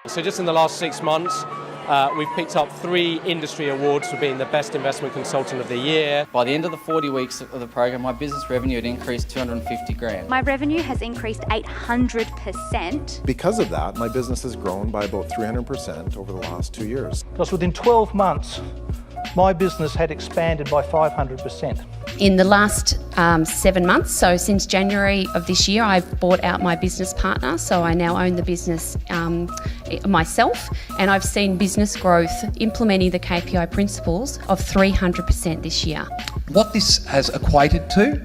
So just in the last 6 months, we've picked up 3 industry awards for being the best investment consultant of the year. By the end of the 40 weeks of the program, my business revenue had increased 250 grand. My revenue has increased 800%. Because of that, my business has grown by about 300% over the last 2 years. Because within 12 months, my business had expanded by 500%. In the last 7 months, so since January of this year, I've bought out my business partner, so I now own the business myself, and I've seen business growth implementing the KPI principles of 300% this year. What this has equated to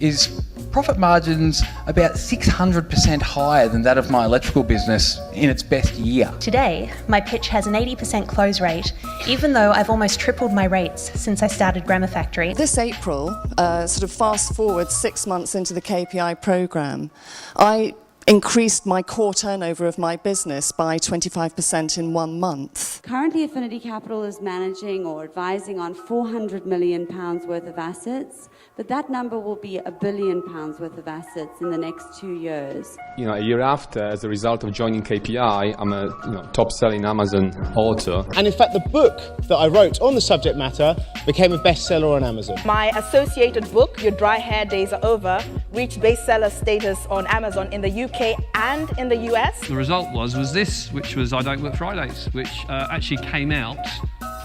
is profit margins about 600% higher than that of my electrical business in its best year. Today, my pitch has an 80% close rate, even though I've almost tripled my rates since I started Grammar Factory. This April, sort of fast forward 6 months into the KPI programme, I increased my core turnover of my business by 25% in 1 month. Currently, Affinity Capital is managing or advising on £400 million worth of assets, but that number will be £1 billion worth of assets in the next 2 years. A year after, as a result of joining KPI, I'm a top-selling Amazon author. And in fact, the book that I wrote on the subject matter became a bestseller on Amazon. My associated book, Your Dry Hair Days Are Over, reached bestseller status on Amazon in the UK and in the US. The result was this, which was I Don't Work Fridays, which actually came out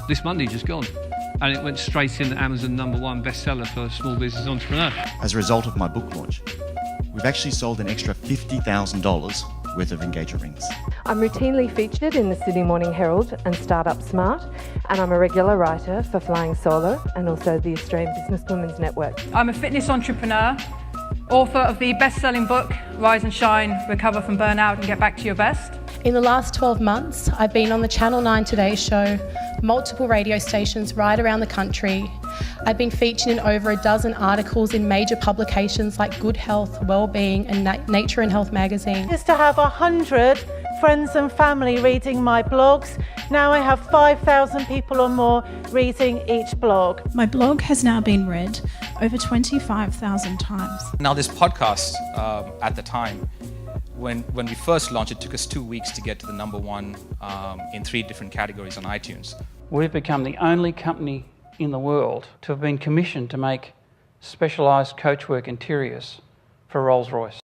this Monday, just gone. And it went straight in the Amazon #1 bestseller for a small business entrepreneur. As a result of my book launch, we've actually sold an extra $50,000 worth of engagement rings. I'm routinely featured in the Sydney Morning Herald and Startup Smart, and I'm a regular writer for Flying Solo and also the Australian Businesswomen's Network. I'm a fitness entrepreneur, author of the best-selling book, Rise and Shine, Recover from Burnout and Get Back to Your Best. In the last 12 months, I've been on the Channel 9 Today show, multiple radio stations right around the country. I've been featured in over a dozen articles in major publications like Good Health, Wellbeing and Nature and Health magazine. Just to have 100 friends and family reading my blogs. Now I have 5,000 people or more reading each blog. My blog has now been read over 25,000 times. Now this podcast, at the time, when we first launched, it took us 2 weeks to get to the #1 in 3 different categories on iTunes. We've become the only company in the world to have been commissioned to make specialised coachwork interiors for Rolls-Royce.